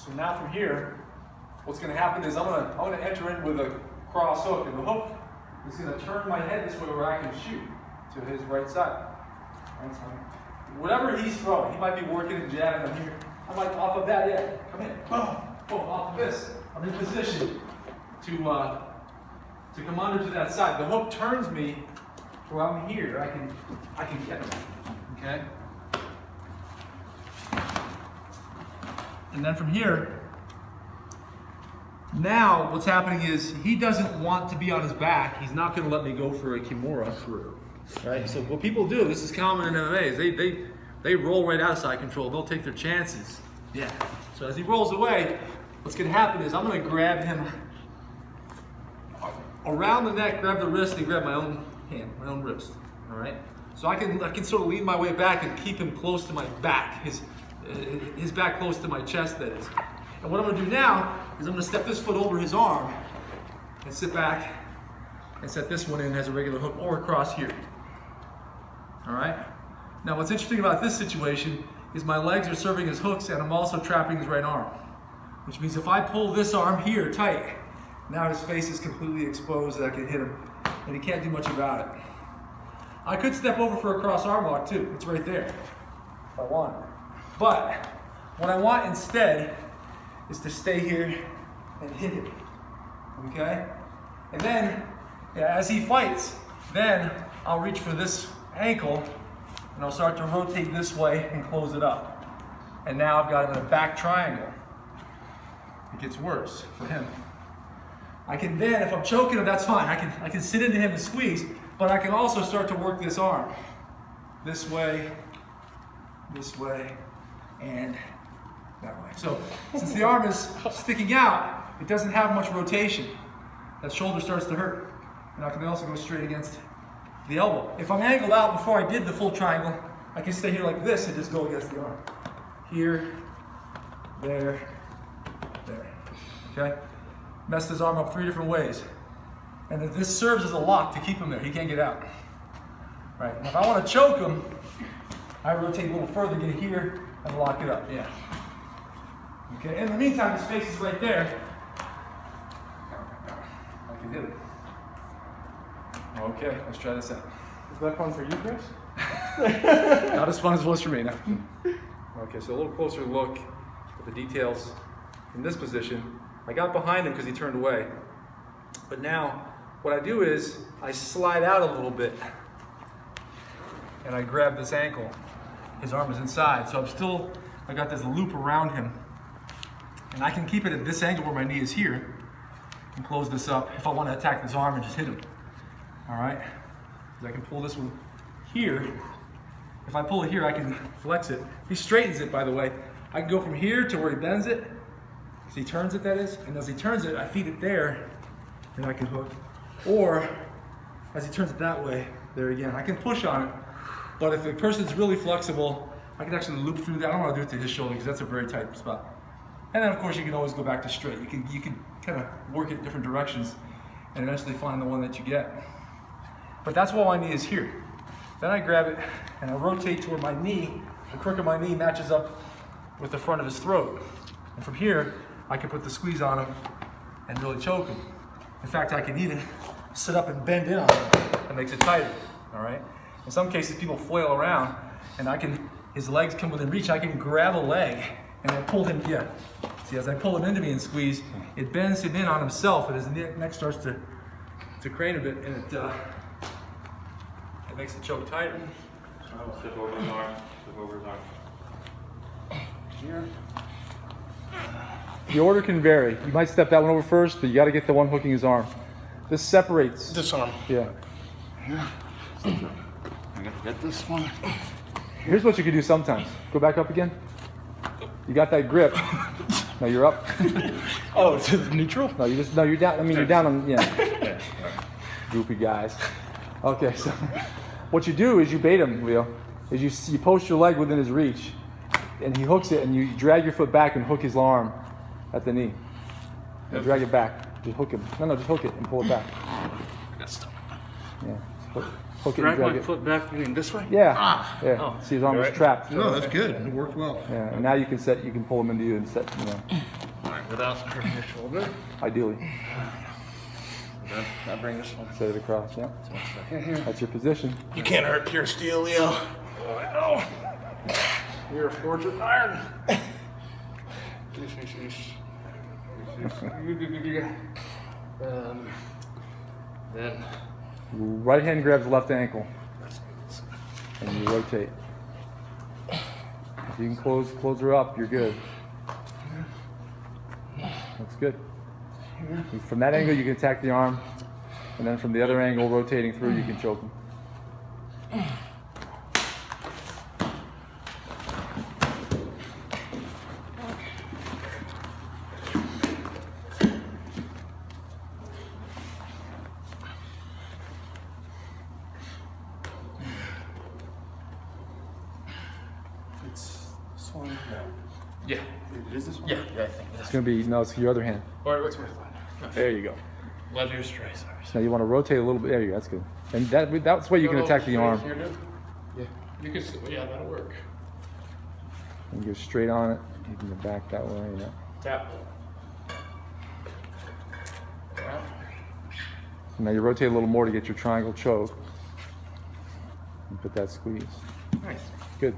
So now from here, what's going to happen is I'm gonna enter in with a cross hook, and the hook is going to turn my head this way where I can shoot to his right side. Right side. Whatever he's throwing, he might be working and jabbing. I'm here. I'm like off of that, yeah. Come in. Boom. Boom. Off of this. I'm in position to come under to that side. The hook turns me where I'm here. I can get him. Okay. And then from here, now what's happening is he doesn't want to be on his back. He's not going to let me go for a kimura. Right? So what people do, this is common in MMA, is they roll right out of side control. They'll take their chances. Yeah. So as he rolls away, what's going to happen is I'm going to grab him around the neck, grab the wrist, and grab my own hand, my own wrist. All right. So I can sort of lean my way back and keep him close to my back, his back close to my chest, that is. And what I'm going to do now is I'm going to step this foot over his arm and sit back and set this one in as a regular hook or across here. All right. Now what's interesting about this situation is my legs are serving as hooks and I'm also trapping his right arm, which means if I pull this arm here tight, now his face is completely exposed and I can hit him and he can't do much about it. I could step over for a cross arm lock too. It's right there if I want. But what I want instead is to stay here and hit him. Okay? And then as he fights, then I'll reach for this ankle and I'll start to rotate this way and close it up. And now I've got him in a back triangle. It gets worse for him. I can then, if I'm choking him, that's fine. I can sit into him and squeeze, but I can also start to work this arm. This way, and that way. So since the arm is sticking out, it doesn't have much rotation. That shoulder starts to hurt. And I can also go straight against the elbow. If I'm angled out before I did the full triangle, I can stay here like this and just go against the arm. Here, there, there. Okay? Messed his arm up 3 different ways. And this serves as a lock to keep him there. He can't get out. Right? And if I want to choke him, I rotate a little further, get here, and lock it up. Yeah. Okay? In the meantime, his face is right there. I can hit it. Okay, let's try this out. Is that fun for you, Chris? Not as fun as it was for me now. Okay, so a little closer look at the details in this position. I got behind him because he turned away. But now, what I do is I slide out a little bit and I grab this ankle. His arm is inside, so I got this loop around him. And I can keep it at this angle where my knee is here and close this up if I want to attack this arm and just hit him. All right, I can pull this one here. If I pull it here, I can flex it. If he straightens it, by the way, I can go from here to where he bends it. As he turns it, that is. And as he turns it, I feed it there, and I can hook. Or, as he turns it that way, there again. I can push on it, but if the person's really flexible, I can actually loop through that. I don't want to do it to his shoulder because that's a very tight spot. And then, of course, you can always go back to straight. You can kind of work it different directions and eventually find the one that you get. But that's why my knee is here. Then I grab it and I rotate to where my knee, the crook of my knee matches up with the front of his throat. And from here, I can put the squeeze on him and really choke him. In fact, I can even sit up and bend in on him. That makes it tighter, all right? In some cases, people flail around and his legs come within reach, I can grab a leg and I pull him, yeah. See, as I pull him into me and squeeze, it bends him in on himself and his neck starts to crane a bit and it makes the choke tighter. Step over his arm. Step over his arm. Here. The order can vary. You might step that one over first, but you got to get the one hooking his arm. This separates. This arm. Yeah. I gotta get this one. Here's what you can do sometimes. Go back up again. You got that grip. Now you're up. Oh, it's neutral? No, you're down. I mean, you're down on, yeah. Goofy guys. Okay, so what you do is you bait him, Leo, is you post your leg within his reach, and he hooks it, and you drag your foot back and hook his arm at the knee. And drag it back. Just hook him. No, just hook it and pull it back. I got stuck. Yeah. Hook it and Drag drag my it. foot back this way? Yeah. Yeah. Oh. See, his arm was trapped. No, that's good. It worked well. Yeah. And now you can pull him into you and set, without hurting your shoulder. Ideally. Then I bring this one. Set it across, yeah. 1 second here. That's your position. You can't hurt pure steel, Leo. Oh, you're a forged with iron. Then Right hand grabs left ankle. And you rotate. If you can close her up, you're good. That's good. From that angle, you can attack the arm. And then from the other angle, rotating through, you can choke him. it's this one. No. Yeah. It is this one? Yeah, I think It's going to be, no, it's your other hand. Or what's my thought? There you go. Love your straight. Sorry. Now you want to rotate a little bit. There you go. That's good. And that's why you can attack the arm. Yeah. You can. Yeah, that'll work. And go straight on it. You can go back that way. Yeah. Tap. Now you rotate a little more to get your triangle choke. And put that squeeze. Nice. Good.